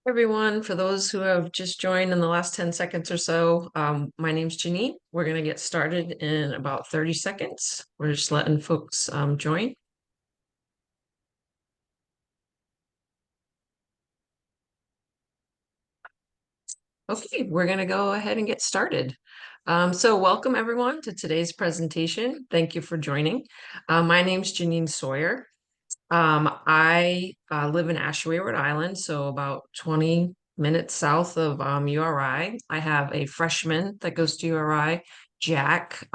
Everyone, for those who have just joined in the last 10 seconds or so, my name's Janine. We're going to get started in about 30 seconds. We're just letting folks join. Okay, we're going to go ahead and get started. So welcome everyone to today's presentation. Thank you for joining. My name's Janine Sawyer. I live in Ashaway, Rhode Island, so about 20 minutes south of URI. I have a freshman that goes to URI, Jack.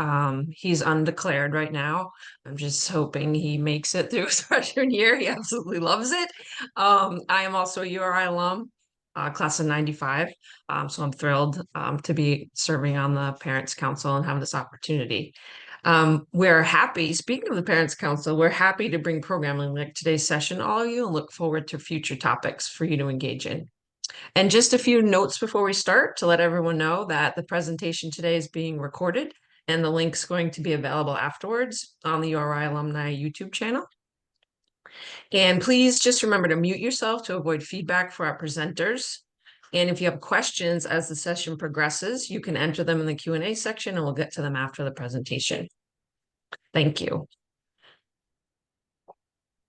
He's undeclared right now. I'm just hoping he makes it through his freshman year. He absolutely loves it. I am also a URI alum, class of 95. So I'm thrilled to be serving on the Parents Council and have this opportunity. We're happy, speaking of the Parents Council, we're happy to bring programming like today's session to all of you and look forward to future topics for you to engage in. And just a few notes before we start to let everyone know that the presentation today is being recorded and the link's going to be available afterwards on the URI Alumni YouTube channel. And please just remember to mute yourself to avoid feedback for our presenters. And if you have questions as the session progresses, you can enter them in the Q&A section and we'll get to them after the presentation. Thank you.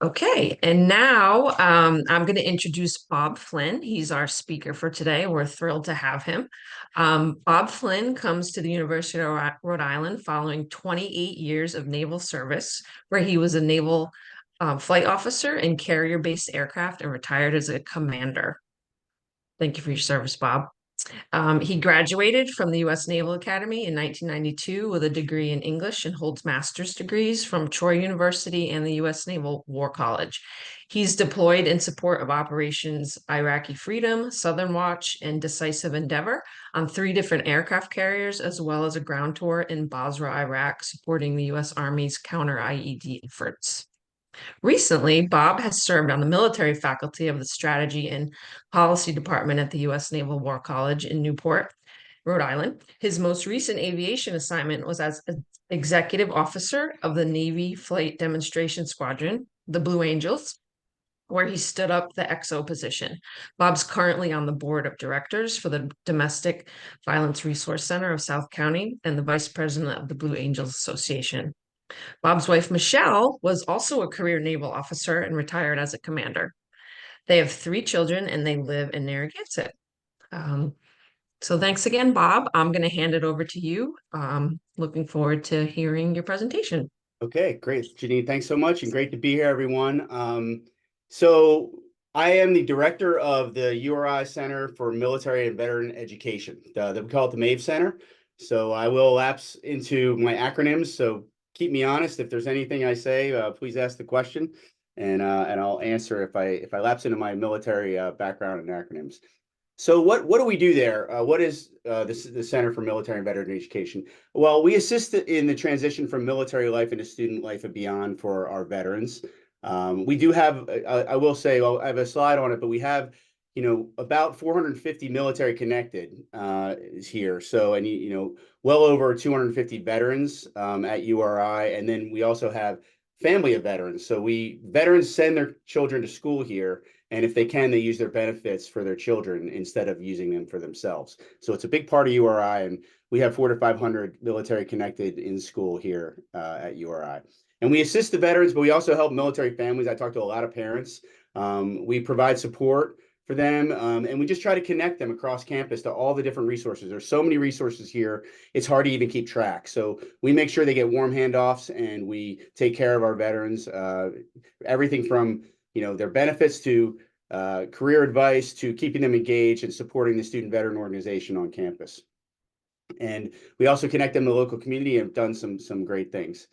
Okay, and now I'm going to introduce Bob Flynn. He's our speaker for today. We're thrilled to have him. Bob Flynn comes to the University of Rhode Island following 28 years of naval service, where he was a naval flight officer in carrier-based aircraft and retired as a commander. Thank you for your service, Bob. He graduated from the U.S. Naval Academy in 1992 with a degree in English and holds master's degrees from Troy University and the U.S. Naval War College. He's deployed in support of Operations Iraqi Freedom, Southern Watch, and Decisive Endeavor on 3 different aircraft carriers, as well as a ground tour in Basra, Iraq, supporting the U.S. Army's counter-IED efforts. Recently, Bob has served on the military faculty of the Strategy and Policy Department at the U.S. Naval War College in Newport, Rhode Island. His most recent aviation assignment was as executive officer of the Navy Flight Demonstration Squadron, the Blue Angels, where he stood up the XO position. Bob's currently on the board of directors for the Domestic Violence Resource Center of South County and the vice president of the Blue Angels Association. Bob's wife, Michelle, was also a career naval officer and retired as a commander. They have 3 children and they live in Narragansett. So thanks again, Bob. I'm going to hand it over to you. Looking forward to hearing your presentation. Okay, great, Janine. Thanks so much and great to be here, everyone. So I am the director of the URI Center for Military and Veteran Education. We call it the MAVE Center. So I will lapse into my acronyms. So keep me honest. If there's anything I say, please ask the question, and I'll answer if I lapse into my military background and acronyms. So what do we do there? What is the Center for Military and Veteran Education? Well, we assist in the transition from military life into student life and beyond for our veterans. We do have, I will say, well, I have a slide on it, but we have, about 450 military connected here. So, and well over 250 veterans at URI, and then we also have family of veterans. So veterans send their children to school here, and if they can, they use their benefits for their children instead of using them for themselves. So it's a big part of URI, and we have 400 to 500 military connected in school here at URI. And we assist the veterans, but we also help military families. I talk to a lot of parents. We provide support for them, and we just try to connect them across campus to all the different resources. There's so many resources here, it's hard to even keep track. So we make sure they get warm handoffs, and we take care of our veterans. Everything from their benefits to career advice to keeping them engaged and supporting the student veteran organization on campus. And we also connect them to the local community and have done some great things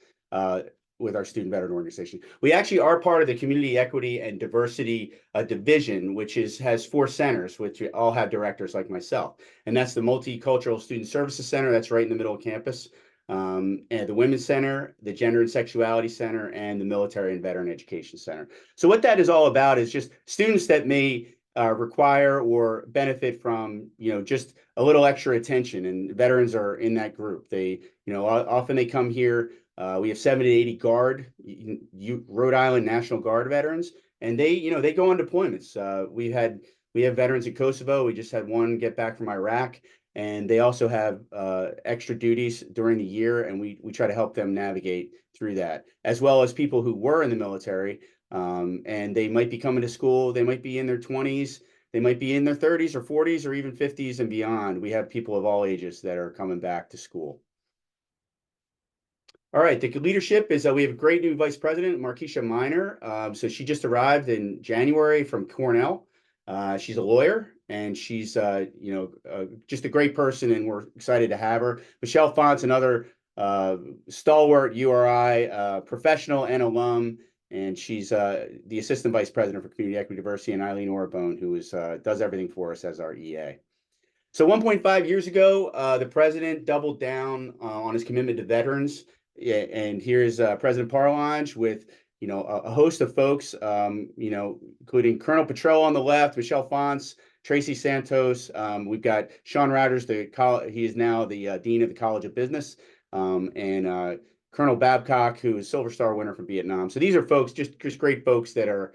with our student veteran organization. We actually are part of the Community Equity and Diversity Division, which has 4 centers, which all have directors like myself. And that's the Multicultural Student Services Center, that's right in the middle of campus, and the Women's Center, the Gender and Sexuality Center, and the Military and Veteran Education Center. So what that is all about is just students that may require or benefit from, just a little extra attention, and veterans are in that group. They, often they come here. We have 70 to 80 Rhode Island National Guard veterans, and they go on deployments. We had We have veterans in Kosovo. We just had one get back from Iraq, and they also have extra duties during the year, and we try to help them navigate through that, as well as people who were in the military, and they might be coming to school. They might be in their 20s. They might be in their 30s or 40s or even 50s and beyond. We have people of all ages that are coming back to school. All right, the leadership is we have a great new vice president, Markeisha Miner. So she just arrived in January from Cornell. She's a lawyer, and she's just a great person, and we're excited to have her. Michelle Font's another stalwart URI professional and alum, and she's the assistant vice president for community equity diversity, and Eileen Orbone, who is does everything for us as our EA. So 1.5 years ago, the president doubled down on his commitment to veterans. Yeah, and here's President Parlange with a host of folks, including Colonel Petrell on the left, Michelle Fonts, Tracy Santos. We've got Sean Rogers, he is now the dean of the College of Business, and Colonel Babcock, who is Silver Star winner from Vietnam. So these are folks, just great folks that are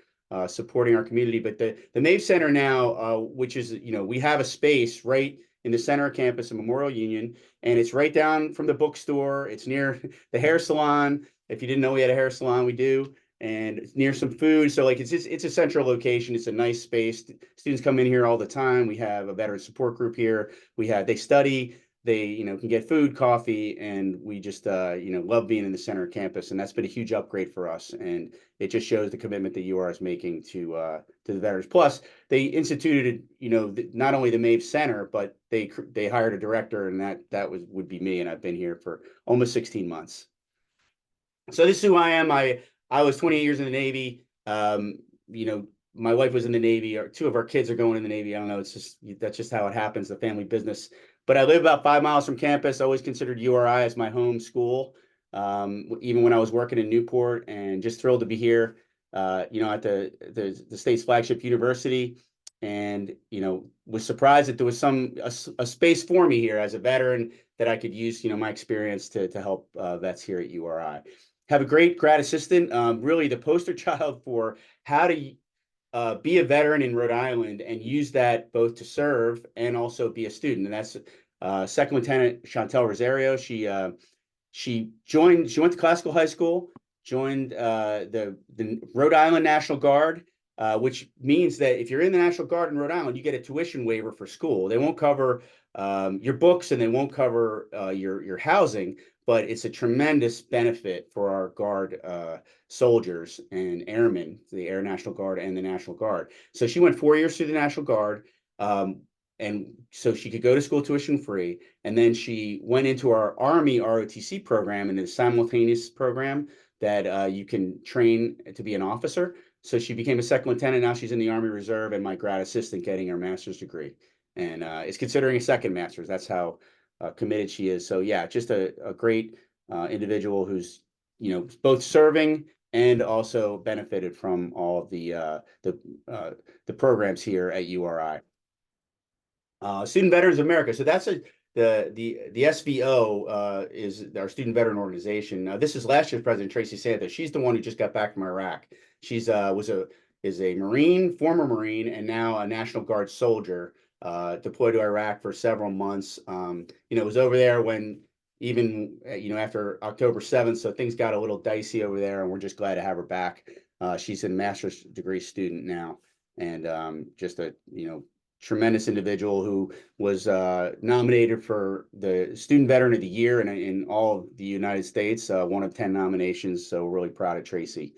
supporting our community. But the Mave Center now, which is we have a space right in the center of campus of Memorial Union, and it's right down from the bookstore. It's near the hair salon. If you didn't know we had a hair salon, we do. And it's near some food. So it's a central location. It's a nice space. Students come in here all the time. We have a veteran support group here. They study, they can get food, coffee, and we just love being in the center of campus. And that's been a huge upgrade for us. And it just shows the commitment that UR is making to the veterans. Plus, they instituted not only the Mave Center, but they hired a director, and that would be me. And I've been here for almost 16 months. So this is who I am. I was 28 years in the Navy. My wife was in the Navy. Two of our kids are going in the Navy. I don't know. That's just how it happens, the family business. But I live about 5 miles from campus. I always considered URI as my home school, even when I was working in Newport, and just thrilled to be here, at the state's flagship university. And, was surprised that there was a space for me here as a veteran that I could use, my experience to help vets here at URI. Have a great grad assistant, really the poster child for how to be a veteran in Rhode Island and use that both to serve and also be a student. And that's Second Lieutenant Chantel Rosario. She went to classical high school, joined the Rhode Island National Guard, which means that if you're in the National Guard in Rhode Island, you get a tuition waiver for school. They won't cover your books, and they won't cover your housing, but it's a tremendous benefit for our Guard soldiers and airmen, the Air National Guard and the National Guard. So she went 4 years through the National Guard, and so she could go to school tuition free. And then she went into our Army ROTC program, and the simultaneous program that you can train to be an officer. So she became a second lieutenant. Now she's in the Army Reserve, and my grad assistant getting her master's degree, and is considering a second master's. That's how committed she is. So yeah, just a great individual who's both serving and also benefited from all of the programs here at URI. Student Veterans of America. So that's the SVO is our student veteran organization. Now, this is last year's president, Tracy Santos. She's the one who just got back from Iraq. She's is a Marine, former Marine, and now a National Guard soldier deployed to Iraq for several months. Was over there when even after October 7th, so things got a little dicey over there, and we're just glad to have her back. She's a master's degree student now, and just a tremendous individual who was nominated for the Student Veteran of the Year in all of the United States, one of 10 nominations. So we're really proud of Tracy.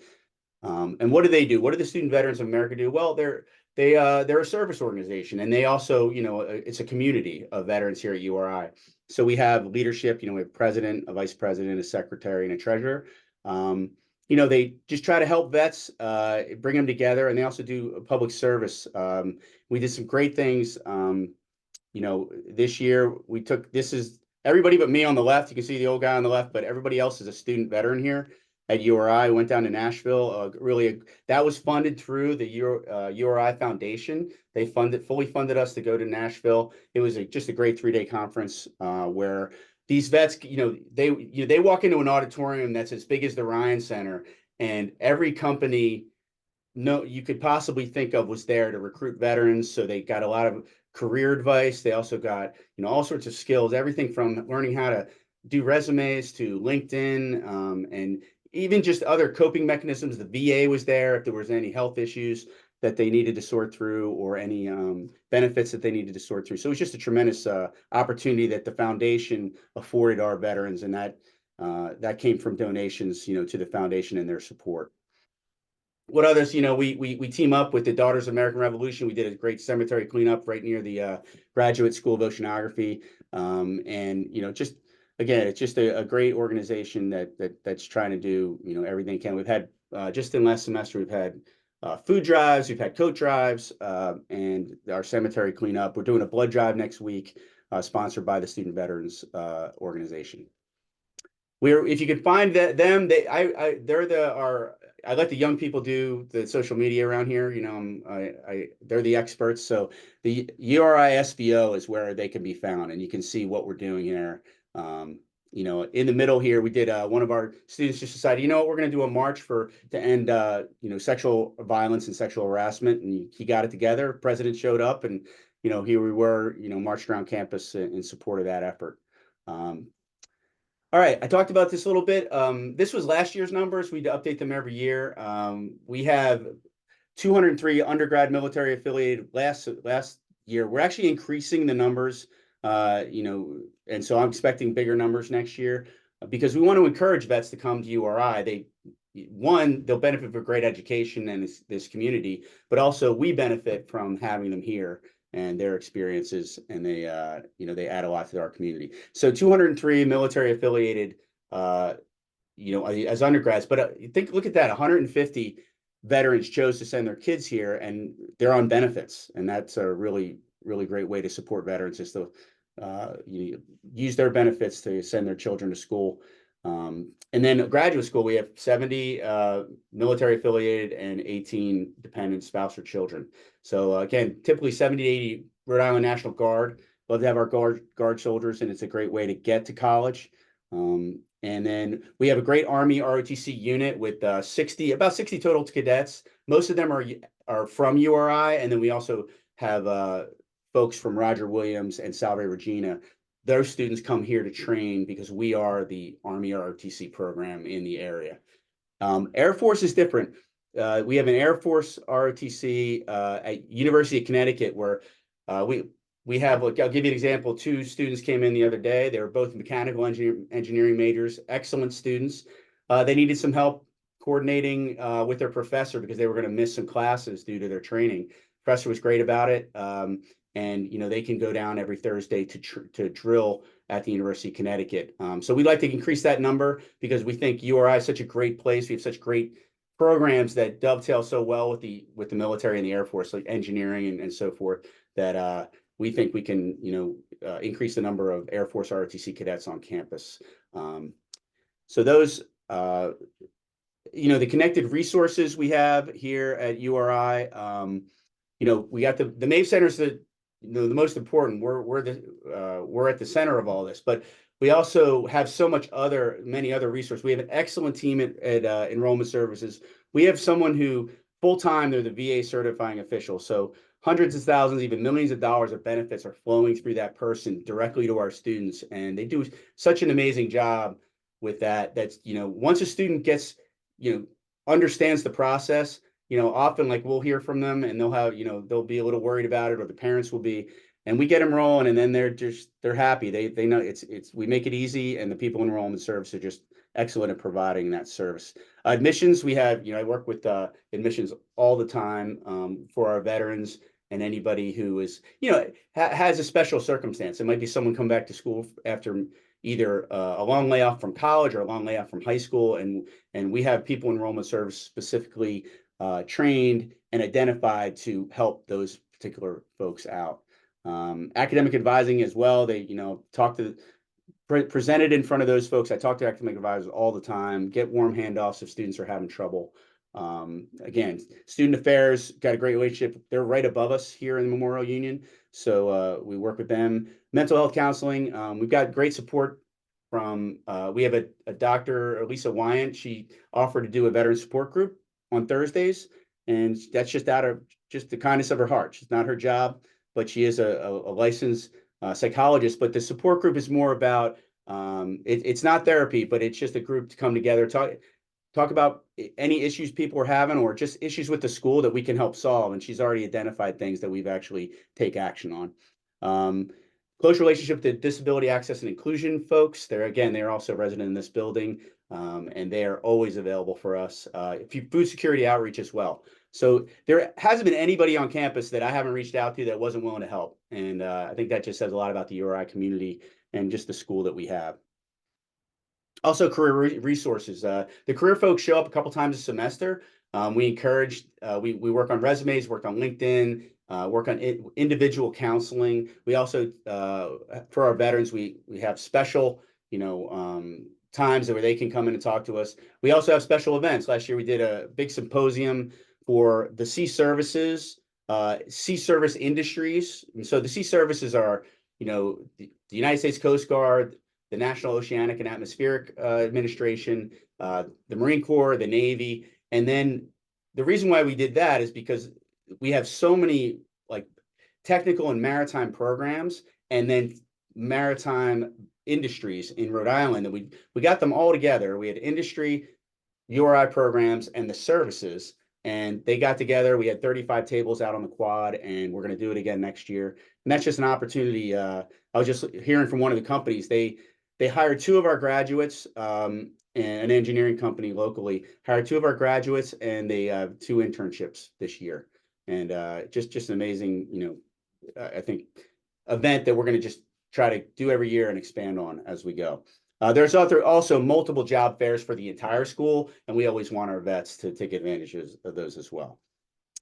And what do they do? What do the Student Veterans of America do? Well, they're a service organization, and they also, it's a community of veterans here at URI. So we have leadership, we have a president, a vice president, a secretary, and a treasurer. They just try to help vets, bring them together, and they also do public service. We did some great things. This year this is everybody but me on the left. You can see the old guy on the left, but everybody else is a student veteran here at URI. Went down to Nashville. That was funded through the URI Foundation. They fully funded us to go to Nashville. It was just a great 3-day conference where these vets, they walk into an auditorium that's as big as the Ryan Center, and every company no you could possibly think of was there to recruit veterans. So they got a lot of career advice. They also got, all sorts of skills, everything from learning how to do resumes to LinkedIn, and even just other coping mechanisms. The VA was there if there was any health issues that they needed to sort through, or any benefits that they needed to sort through. So it was just a tremendous opportunity that the foundation afforded our veterans, and that came from donations, to the foundation and their support. What others, we team up with the Daughters of American Revolution. We did a great cemetery cleanup right near the Graduate School of Oceanography. And just again, it's just a great organization that's trying to do everything it can. We've had just in last semester, we've had food drives, we've had coat drives, and our cemetery cleanup. We're doing a blood drive next week, sponsored by the Student Veterans organization. If you can find them, I let the young people do the social media around here. They're the experts. So the URI SVO is where they can be found, and you can see what we're doing here. In the middle here, we did one of our students just decided, we're going to do a march to end sexual violence and sexual harassment, and he got it together. President showed up, and here we were, marched around campus in support of that effort. All right, I talked about this a little bit. This was last year's numbers. We update them every year. We have 203 undergrad military affiliated last year. We're actually increasing the numbers, and so I'm expecting bigger numbers next year, because we want to encourage vets to come to URI. They'll benefit from great education and this community, but also we benefit from having them here and their experiences, and they add a lot to our community. So 203 military affiliated, as undergrads, but look at that, 150 veterans chose to send their kids here, and they're on benefits, and that's a really, really great way to support veterans, is to use their benefits to send their children to school. And then graduate school, we have 70 military affiliated and 18 dependent spouse or children. So again, typically 70 to 80 Rhode Island National Guard. Love to have our guard soldiers, and it's a great way to get to college. And then we have a great Army ROTC unit with about 60 total cadets. Most of them are from URI, and then we also have folks from Roger Williams and Salve Regina. Those students come here to train because we are the Army ROTC program in the area. Air Force is different. We have an Air Force ROTC at University of Connecticut, where we have, I'll give you an example. 2 students came in the other day. They were both mechanical engineering majors, excellent students. They needed some help coordinating with their professor because they were going to miss some classes due to their training. Professor was great about it. And they can go down every Thursday to drill at the University of Connecticut. So we'd like to increase that number because we think URI is such a great place. We have such great programs that dovetail so well with the military and the Air Force, like engineering and so forth, that we think we can increase the number of Air Force ROTC cadets on campus. So those the connected resources we have here at URI. We got the MAVE centers that the most important. We're at the center of all this, but we also have many other resources. We have an excellent team at Enrollment Services. We have someone who full-time, they're the VA certifying official. So hundreds of thousands, even millions of dollars of benefits are flowing through that person directly to our students. And they do such an amazing job with that. That's, once a student gets, understands the process, often like we'll hear from them and they'll be a little worried about it, or the parents will be, and we get them rolling, and then they're happy. They know we make it easy, and the people in Enrollment Service are just excellent at providing that service. Admissions, we have, I work with admissions all the time for our veterans and anybody who is, has a special circumstance. It might be someone come back to school after either a long layoff from college or a long layoff from high school, and we have people in Enrollment Service specifically trained and identified to help those particular folks out. Academic advising as well. They, presented in front of those folks. I talk to academic advisors all the time, get warm handoffs if students are having trouble. Again, Student Affairs got a great relationship. They're right above us here in the Memorial Union. So we work with them. Mental health counseling. We've got great support from, we have a Dr. Lisa Wyant. She offered to do a veteran support group on Thursdays. and that's just out of just the kindness of her heart. She's not her job, but she is a licensed psychologist. But the support group is more about it's not therapy, but it's just a group to come together, talk about any issues people are having or just issues with the school that we can help solve. And she's already identified things that we've actually take action on. Close relationship with the disability access and inclusion folks. They're also resident in this building, and they are always available for us. Food security outreach as well. So there hasn't been anybody on campus that I haven't reached out to that wasn't willing to help. And I think that just says a lot about the URI community and just the school that we have. Also, career resources. The career folks show up a couple times a semester. We encourage, we work on resumes, work on LinkedIn, work on individual counseling. We also, for our veterans, we have special, times where they can come in and talk to us. We also have special events. Last year, we did a big symposium for the sea services, sea service industries. And so the sea services are, the United States Coast Guard, the National Oceanic and Atmospheric Administration, the Marine Corps, the Navy. And then the reason why we did that is because we have so many like technical and maritime programs and then maritime industries in Rhode Island that we got them all together. We had industry, URI programs, and the services, and they got together. We had 35 tables out on the quad, and we're going to do it again next year. And that's just an opportunity. I was just hearing from one of the companies, they hired two of our graduates, an engineering company locally, hired two of our graduates, and they have two internships this year. And just an amazing, I think, event that we're going to just try to do every year and expand on as we go. There's also multiple job fairs for the entire school, and we always want our vets to take advantage of those as well.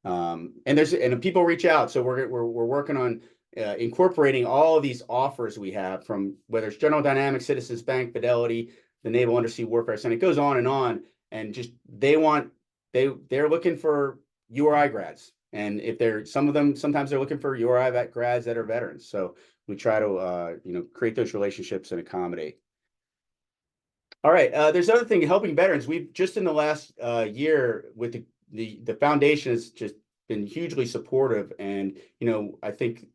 And people reach out, so we're working on incorporating all of these offers we have, from whether it's General Dynamics, Citizens Bank, Fidelity, the Naval Undersea Warfare Center. It goes on, and just they're looking for URI grads, and if sometimes they're looking for URI grads that are veterans. So we try to create those relationships and accommodate. All right, there's another thing, helping veterans. We've just in the last year with the foundation has just been hugely supportive, and I think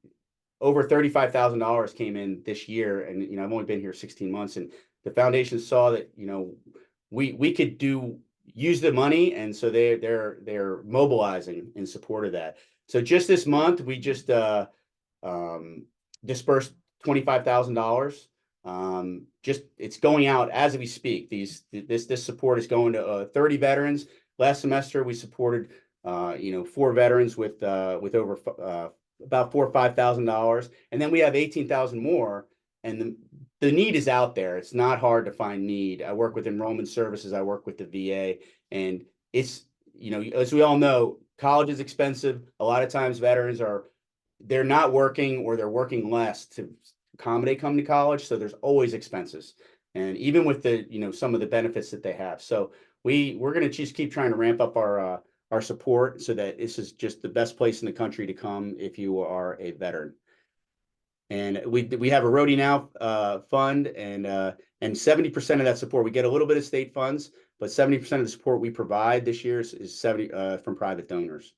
over $35,000 came in this year, and I've only been here 16 months, and the foundation saw that we could use the money, and so they're mobilizing in support of that. So just this month we just dispersed $25,000. It's going out as we speak. This support is going to 30 veterans. Last semester we supported 4 veterans with over about $4,000 or $5,000, and then we have 18,000 more. And the need is out there. It's not hard to find need. I work with enrollment services. I work with the VA, and it's as we all know, college is expensive. A lot of times veterans they're not working, or they're working less to accommodate coming to college. So there's always expenses, and even with the some of the benefits that they have. So we're going to just keep trying to ramp up our support, so that this is just the best place in the country to come if you are a veteran. And we have a Rhody Now fund, and 70% of that support, we get a little bit of state funds, but 70% of the support we provide this year is 70 from private donors.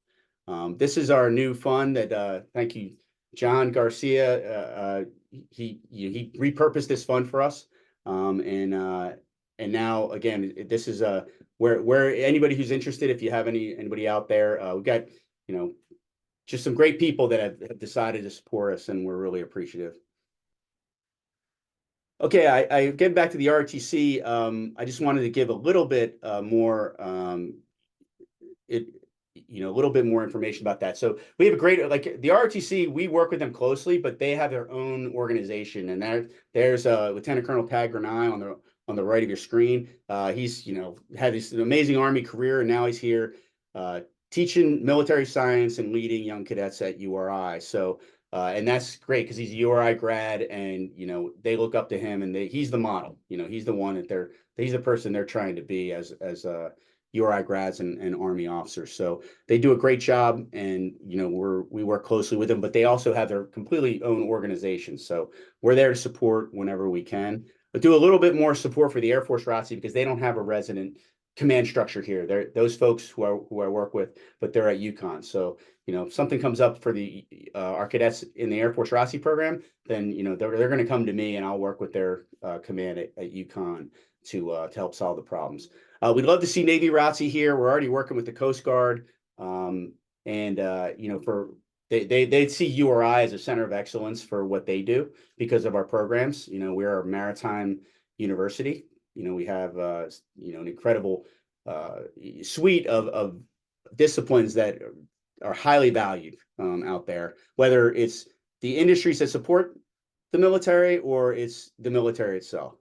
This is our new fund that thank you, John Garcia. He repurposed this fund for us, and now again, this is where anybody who's interested, if you have anybody out there, we've got just some great people that have decided to support us, and we're really appreciative. Okay, I get back to the ROTC. I just wanted to give a little bit more, a little bit more information about that. So we have a great, like the ROTC, we work with them closely, but they have their own organization, and there's Lieutenant Colonel Pat Granai on the right of your screen. He's had this amazing Army career, and now he's here teaching military science and leading young cadets at URI. So, and that's great because he's a URI grad, and they look up to him, and he's the model. He's the one that he's the person they're trying to be as URI grads and Army officers. So they do a great job, and we work closely with them. But they also have their completely own organization. So we're there to support whenever we can. But do a little bit more support for the Air Force ROTC because they don't have a resident command structure here. They're those folks who I work with, but they're at UConn. So, if something comes up for the our cadets in the Air Force ROTC program, then they're going to come to me, and I'll work with their command at UConn to help solve the problems. We'd love to see Navy ROTC here. We're already working with the Coast Guard, and for they'd see URI as a center of excellence for what they do because of our programs. We're a maritime university. We have an incredible suite of disciplines that are highly valued out there, whether it's the industries that support the military or it's the military itself.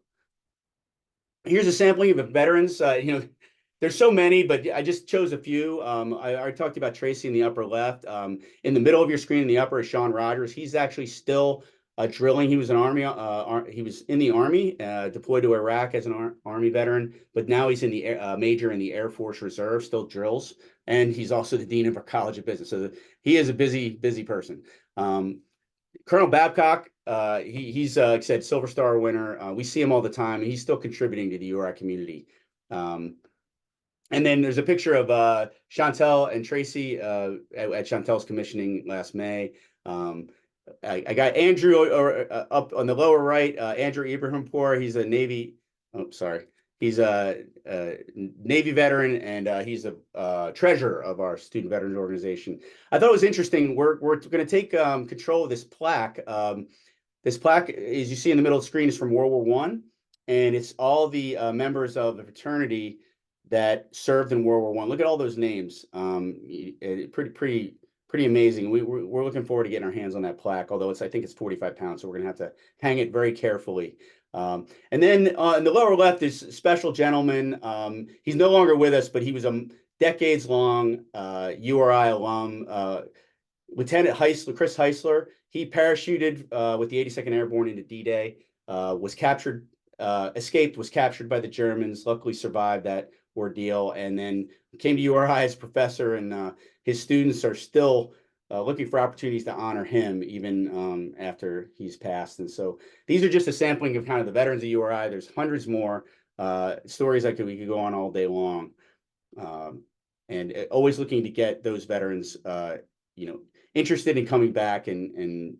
Here's a sampling of veterans. There's so many, but I just chose a few. I talked about Tracy in the upper left. In the middle of your screen in the upper is Sean Rogers. He's actually still drilling. He was an Army. He was in the Army, deployed to Iraq as an Army veteran, but now he's in the major in the Air Force Reserve, still drills, and he's also the dean of our College of Business. So he is a busy person. Colonel Babcock, he's like I said, Silver Star winner. We see him all the time, and he's still contributing to the URI community. And then there's a picture of Chantel and Tracy at Chantel's commissioning last May. I got Andrew up on the lower right, Andrew Ibrahimpour. He's a Navy. Oh, sorry. He's a Navy veteran, and he's a treasurer of our Student Veterans Organization. I thought it was interesting. We're going to take control of this plaque. This plaque, as you see in the middle of the screen, is from World War I, and it's all the members of the fraternity that served in World War I. Look at all those names. Pretty amazing. We're looking forward to getting our hands on that plaque, although I think it's 45 pounds, so we're going to have to hang it very carefully. And then in the lower left is a special gentleman. He's no longer with us, but he was a decades-long URI alum, Lieutenant Chris Heisler. He parachuted with the 82nd Airborne into D-Day, was captured, escaped, was captured by the Germans, luckily survived that ordeal, and then came to URI as professor, and his students are still looking for opportunities to honor him even after he's passed. And so these are just a sampling of kind of the veterans of URI. There's hundreds more stories we could go on all day long, and always looking to get those veterans interested in coming back and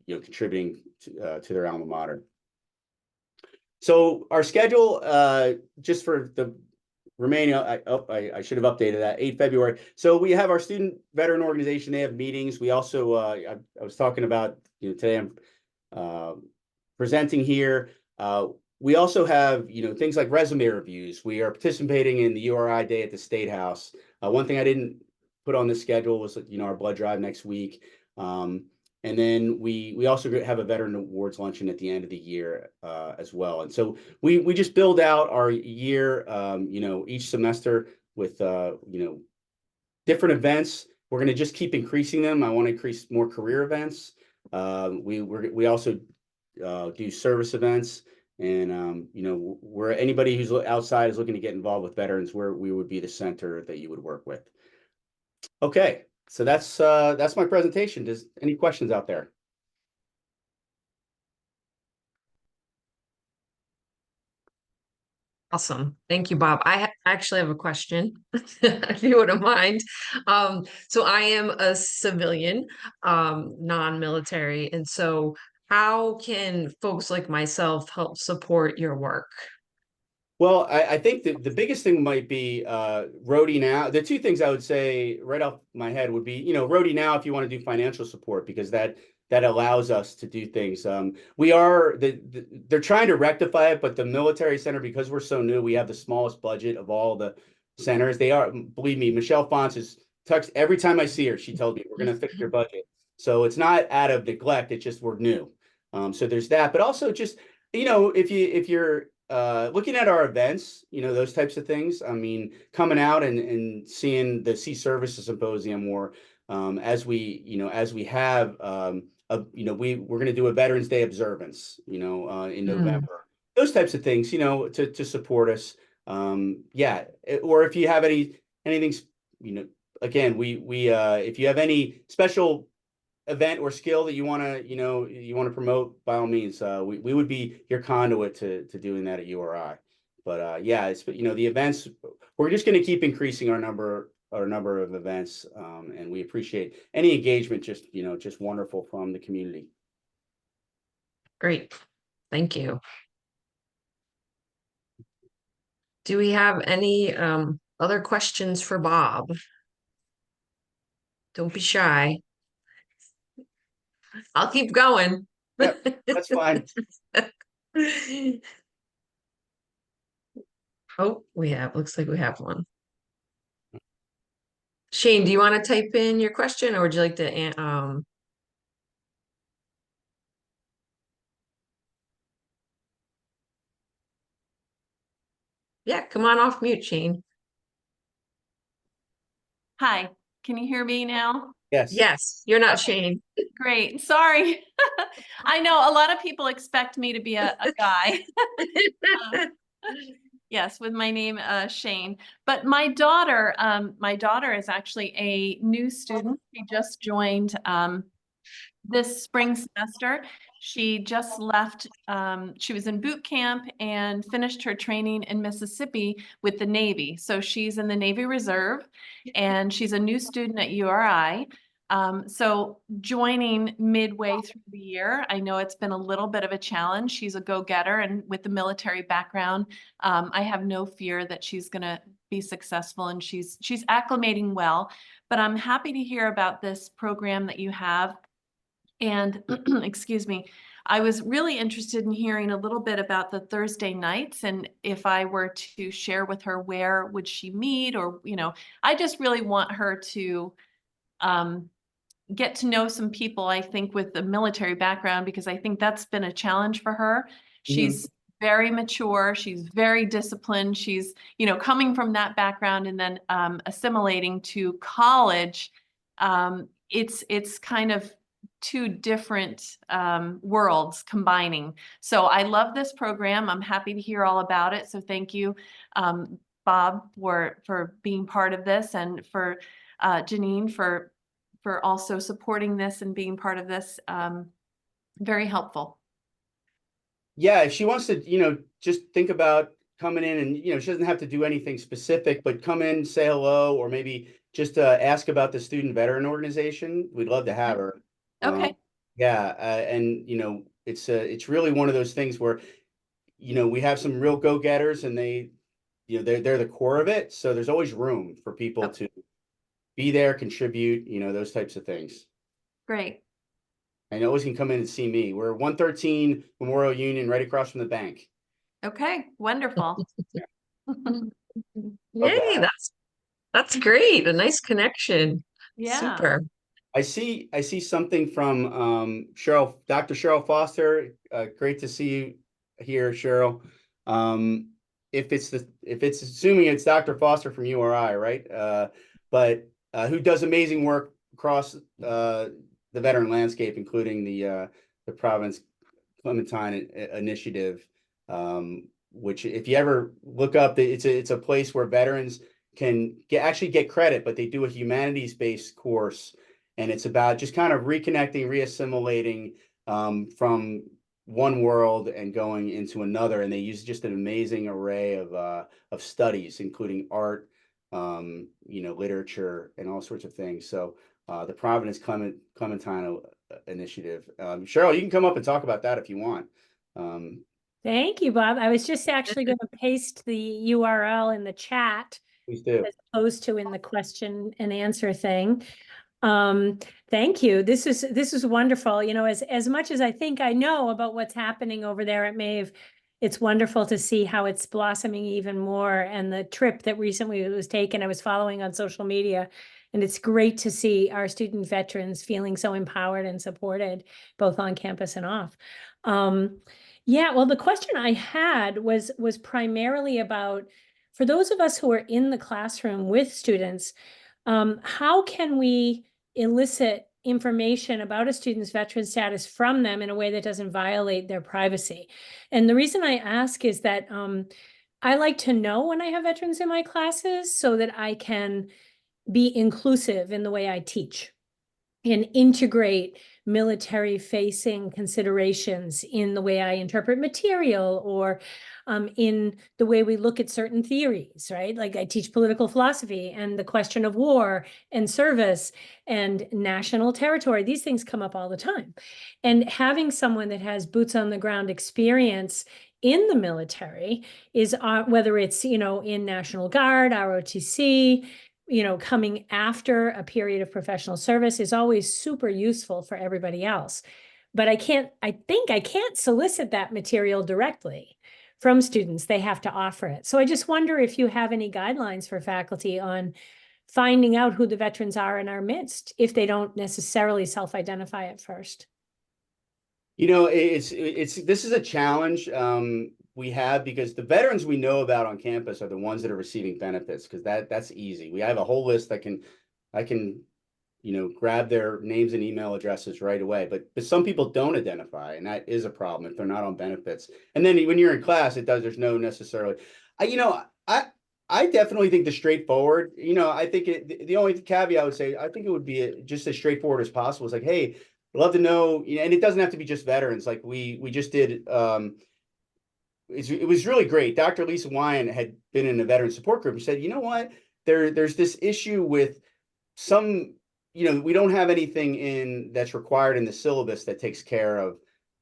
contributing to their alma mater. So our schedule, just for the remaining, I should have updated that, 8 February. So we have our student veteran organization. They have meetings. We also, I was talking about, today I'm presenting here. We also have, things like resume reviews. We are participating in the URI Day at the State House. One thing I didn't put on the schedule was, our blood drive next week. And then we also have a Veteran Awards luncheon at the end of the year as well. And so we just build out our year, each semester with, different events. We're going to just keep increasing them. I want to increase more career events. We also do service events. And, where anybody who's outside is looking to get involved with veterans, we would be the center that you would work with. Okay. So that's my presentation. Does any questions out there? Awesome. Thank you, Bob. I actually have a question, if you wouldn't mind. So I am a civilian, non-military. And so how can folks like myself help support your work? Well, I think the biggest thing might be Roadie Now. The two things I would say right off my head would be, Roadie Now if you want to do financial support, because that allows us to do things. They're trying to rectify it, but the military center, because we're so new, we have the smallest budget of all the centers. They are, believe me, Michelle Fonts is touched every time I see her. She tells me we're going to fix your budget. So it's not out of neglect. It's just we're new. So there's that, but also just, if you're looking at our events, those types of things. I mean, coming out and seeing the Sea Services Symposium, or as we have, we're going to do a Veterans Day observance, in November. Those types of things, to support us. Yeah, or if you have anything, again, if you have any special event or skill that you want to promote, by all means, we would be your conduit to doing that at URI. But yeah, it's, the events, we're just going to keep increasing our number of events, and we appreciate any engagement, just wonderful from the community. Great. Thank you. Do we have any other questions for Bob? Don't be shy. I'll keep going. Yep, that's fine. Oh, looks like we have one. Shane, do you want to type in your question, or would you like to, yeah, come on off mute, Shane. Hi, can you hear me now? Yes. Yes, you're not Shane. Great, sorry. I know a lot of people expect me to be a guy. Yes, with my name Shane. But my daughter is actually a new student. She just joined this spring semester. She just left, she was in boot camp and finished her training in Mississippi with the Navy. So she's in the Navy Reserve and she's a new student at URI. So joining midway through the year, I know it's been a little bit of a challenge. She's a go-getter, and with the military background, I have no fear that she's going to be successful, and she's acclimating well. But I'm happy to hear about this program that you have. And excuse me, I was really interested in hearing a little bit about the Thursday nights, and if I were to share with her, where would she meet? Or, I just really want her to get to know some people, I think, with the military background, because I think that's been a challenge for her. She's very mature. She's very disciplined. She's, coming from that background and then assimilating to college. It's kind of two different worlds combining. So I love this program. I'm happy to hear all about it. So thank you, Bob, for being part of this, and for Janine for also supporting this and being part of this. Very helpful. Yeah, if she wants to, just think about coming in, and, she doesn't have to do anything specific, but come in, say hello, or maybe just ask about the Student Veteran Organization. We'd love to have her. Okay. Yeah, and it's really one of those things where, we have some real go-getters, and they're the core of it. So there's always room for people to be there, contribute, those types of things. Great. And always can come in and see me. We're 113 Memorial Union, right across from the bank. Okay, wonderful. Yay, that's great. A nice connection. Yeah. Super. I see something from Dr. Cheryl Foster. Great to see you here, Cheryl. If it's assuming it's Dr. Foster from URI, right? But who does amazing work across the veteran landscape, including the Providence Clementine Initiative, which, if you ever look up, it's a place where veterans can actually get credit, but they do a humanities-based course, and it's about just kind of reconnecting, reassimilating from one world and going into another. And they use just an amazing array of studies, including art, literature, and all sorts of things. So the Providence Clementine Initiative. Cheryl, you can come up and talk about that if you want. Thank you, Bob. I was just actually going to paste the URL in the chat, Please do. as opposed to in the question and answer thing. Thank you. This is wonderful. As much as I think I know about what's happening over there at Maeve, it's wonderful to see how it's blossoming even more. And the trip that recently was taken, I was following on social media, and it's great to see our student veterans feeling so empowered and supported, both on campus and off. Yeah, well, the question I had was primarily about, for those of us who are in the classroom with students, how can we elicit information about a student's veteran status from them in a way that doesn't violate their privacy? And the reason I ask is that I like to know when I have veterans in my classes, so that I can be inclusive in the way I teach and integrate military facing considerations in the way I interpret material, or in the way we look at certain theories, right? Like I teach political philosophy, and the question of war and service and national territory, these things come up all the time. And having someone that has boots on the ground experience in the military is, whether it's, in National Guard, ROTC, coming after a period of professional service, is always super useful for everybody else. But I think I can't solicit that material directly from students. They have to offer it. So I just wonder if you have any guidelines for faculty on finding out who the veterans are in our midst, if they don't necessarily self-identify at first. This is a challenge we have, because the veterans we know about on campus are the ones that are receiving benefits, because that's easy. We have a whole list that I can grab their names and email addresses right away. But some people don't identify, and that is a problem if they're not on benefits. And then when you're in class, there's no necessarily, I definitely think the straightforward, I think the only caveat I would say, I think it would be just as straightforward as possible. It's like, hey, I'd love to know, and it doesn't have to be just veterans. Like we just did, it was really great. Dr. Lisa Wyan had been in a veteran support group and said, you know what, there's this issue with some, we don't have anything that's required in the syllabus that takes care of,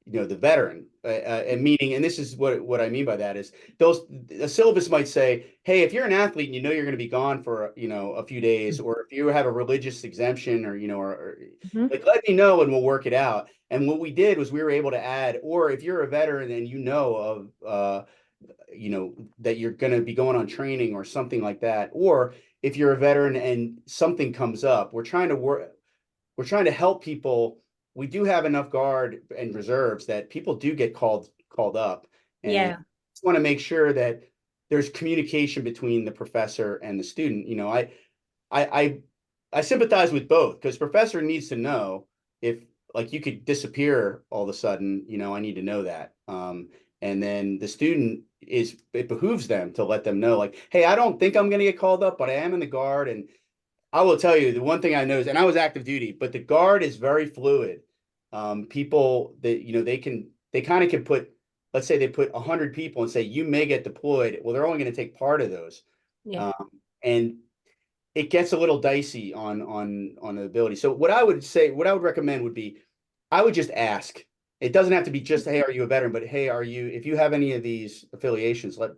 the veteran, and meaning, and this is what I mean by that is a syllabus might say, hey, if you're an athlete and you're going to be gone for, a few days, or if you have a religious exemption, or, like, let me know and we'll work it out. And what we did was we were able to add, or if you're a veteran and of, that you're going to be going on training or something like that, or if you're a veteran and something comes up, we're trying to help people. We do have enough guard and reserves that people do get called up. And Yeah. just want to make sure that there's communication between the professor and the student. I sympathize with both, because professor needs to know if, like, you could disappear all of a sudden, I need to know that. And then the student it behooves them to let them know, like, hey, I don't think I'm going to get called up, but I am in the guard. And I will tell you, the one thing I know is, and I was active duty, but the guard is very fluid. People that, they kind of can put, let's say they put 100 people and say, you may get deployed. Well, they're only going to take part of those. Yeah. And it gets a little dicey on the ability. So what I would recommend would be, I would just ask. It doesn't have to be just, hey, are you a veteran? But hey, if you have any of these affiliations, I'd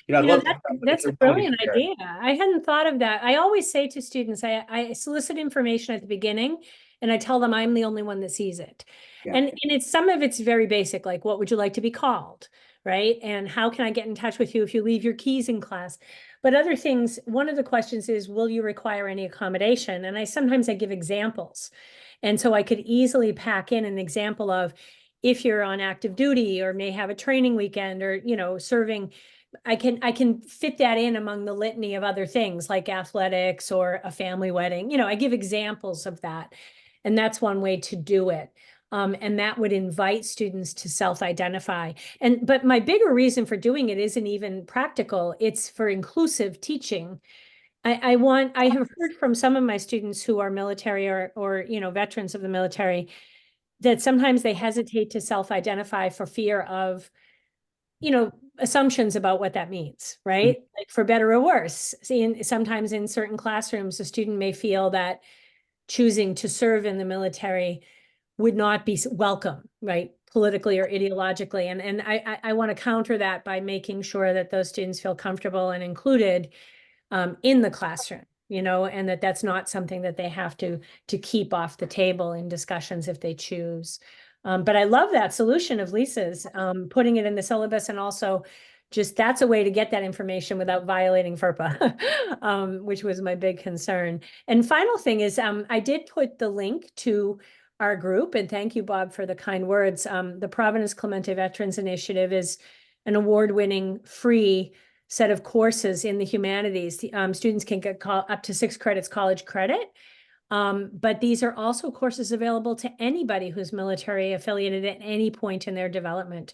love to. That's a brilliant idea. I hadn't thought of that. I always say to students, I solicit information at the beginning, and I tell them I'm the only one that sees it. Yeah. And some of it's very basic, like, what would you like to be called? Right? And how can I get in touch with you if you leave your keys in class? But other things, one of the questions is, will you require any accommodation? And sometimes I give examples. And so I could easily pack in an example of, if you're on active duty or may have a training weekend, or, serving, I can fit that in among the litany of other things like athletics or a family wedding. I give examples of that. And that's one way to do it. And that would invite students to self-identify. But my bigger reason for doing it isn't even practical. It's for inclusive teaching. I have heard from some of my students who are military or veterans of the military, that sometimes they hesitate to self-identify for fear of, assumptions about what that means, right? Like, for better or worse. Sometimes in certain classrooms, a student may feel that choosing to serve in the military would not be welcome, right? Politically or ideologically. And I want to counter that by making sure that those students feel comfortable and included in the classroom, and that's not something that they have to keep off the table in discussions if they choose. But I love that solution of Lisa's, putting it in the syllabus, and also just that's a way to get that information without violating FERPA, which was my big concern. And final thing is, I did put the link to our group, and thank you, Bob, for the kind words. The Providence Clemente Veterans Initiative is an award-winning free set of courses in the humanities. Students can get up to 6 credits college credit. But these are also courses available to anybody who's military affiliated at any point in their development.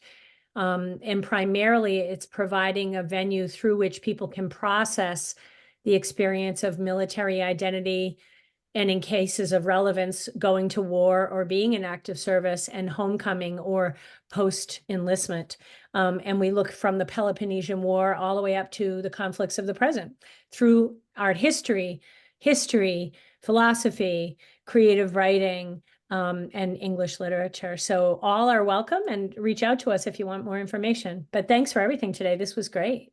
And primarily it's providing a venue through which people can process the experience of military identity, and in cases of relevance, going to war or being in active service, and homecoming or post-enlistment. And we look from the Peloponnesian War all the way up to the conflicts of the present through art history, philosophy, creative writing, and English literature. So all are welcome, and reach out to us if you want more information. But thanks for everything today. This was great.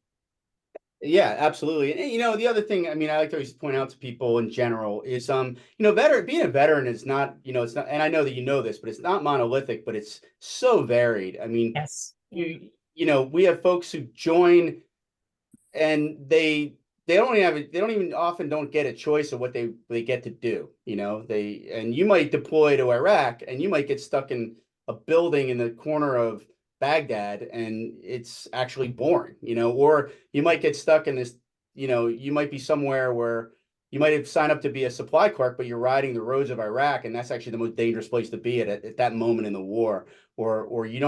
Yeah, absolutely. And you know, the other thing, I mean, I like to always point out to people in general is, you know, being a veteran is not, you know, it's not, and I know that you know this, but it's not monolithic, but it's so varied. I mean, Yes. you know, we have folks who join and they don't even often don't get a choice of what they get to do. You know, and you might deploy to Iraq and you might get stuck in a building in the corner of Baghdad and it's actually boring, you know, or you might get stuck in this, you know, you might be somewhere where you might have signed up to be a supply clerk, but you're riding the roads of Iraq, and that's actually the most dangerous place to be at that moment in the war, or you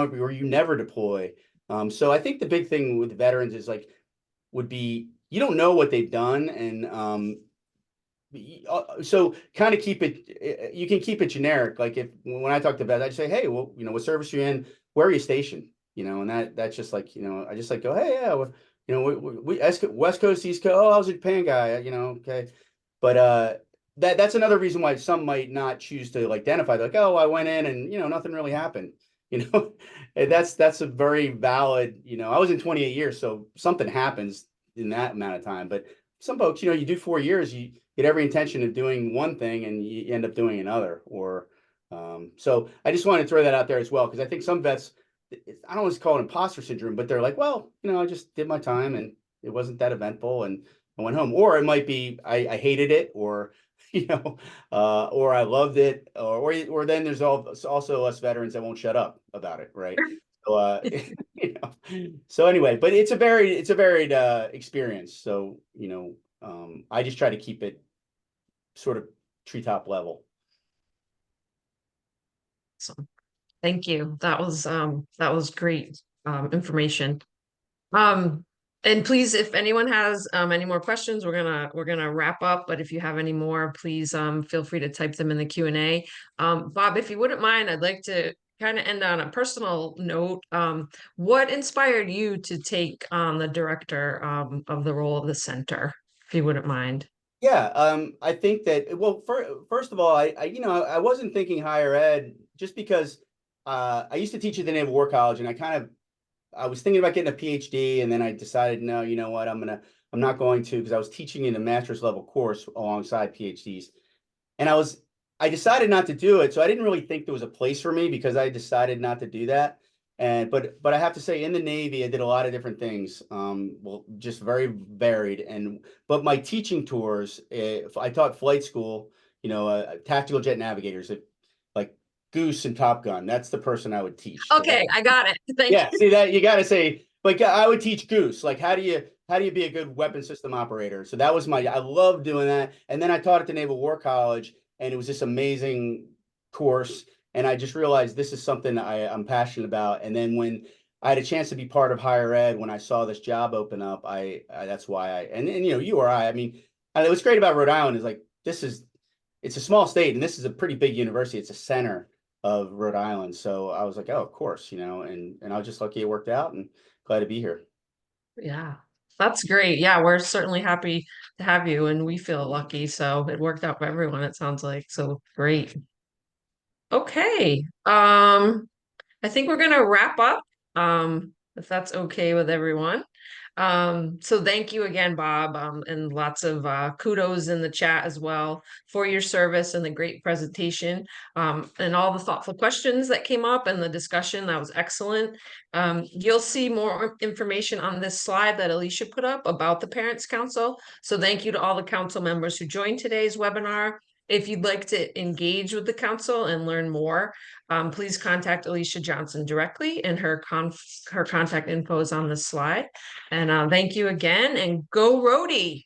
never deploy. So I think the big thing with veterans is like would be you don't know what they've done, and so kind of keep it. You can keep it generic. Like when I talk to vets, I just say, hey, well, you know, what service you're in, where are you stationed? You know, and that's just like, you know, I just like go, hey, yeah, well, you know, we West Coast, East Coast. Oh, I was a Japan guy. You know, okay, but that's another reason why some might not choose to identify. Like, oh, I went in and you know nothing really happened. You know, and that's a very valid. You know, I was in 28 years, so something happens in that amount of time. But some folks, you know, you do 4 years, you get every intention of doing one thing and you end up doing another. Or so I just wanted to throw that out there as well, because I think some vets, I don't want to call it imposter syndrome, but they're like, well, you know, I just did my time and it wasn't that eventful and I went home. Or it might be I hated it, or you know, or I loved it, or then there's also us veterans that won't shut up about it, right? So you know, so anyway, but it's a varied experience. So you know, I just try to keep it sort of treetop level. So thank you. That was great information. And please, if anyone has any more questions, we're gonna wrap up. But if you have any more, please feel free to type them in the Q&A. Bob, if you wouldn't mind, I'd like to kind of end on a personal note. What inspired you to take on the director of the role of the center, if you wouldn't mind? Yeah, I think that, well, first of all, you know, I wasn't thinking higher ed just because I used to teach at the Naval War College, and I was thinking about getting a PhD, and then I decided, no, you know what, I'm not going to, because I was teaching in a master's level course alongside PhDs, and I decided not to do it. So I didn't really think there was a place for me because I decided not to do that. And but I have to say, in the Navy, I did a lot of different things. Well, just very varied. But my teaching tours, I taught flight school. You know, tactical jet navigators, like Goose and Top Gun. That's the person I would teach. So Okay, I got it. Thank yeah, you. see that you got to say, like I would teach Goose. Like how do you be a good weapon system operator? So that was I love doing that. And then I taught at the Naval War College, and it was this amazing course. And I just realized this is something I'm passionate about. And then when I had a chance to be part of higher ed, when I saw this job open up, that's why and you know, URI, I mean, what's great about Rhode Island is like, it's a small state and this is a pretty big university. It's a center of Rhode Island. So I was like, oh, of course, you know, and I was just lucky it worked out and glad to be here. Yeah, that's great. Yeah, we're certainly happy to have you, and we feel lucky. So it worked out for everyone, it sounds like. So great. Okay. I think we're gonna wrap up, if that's okay with everyone. So thank you again, Bob, and lots of kudos in the chat as well for your service and the great presentation, and all the thoughtful questions that came up and the discussion. That was excellent. You'll see more information on this slide that Alicia put up about the Parents Council. So thank you to all the council members who joined today's webinar. If you'd like to engage with the council and learn more, please contact Alicia Johnson directly, and her contact info is on the slide. And thank you again, and go Rhody.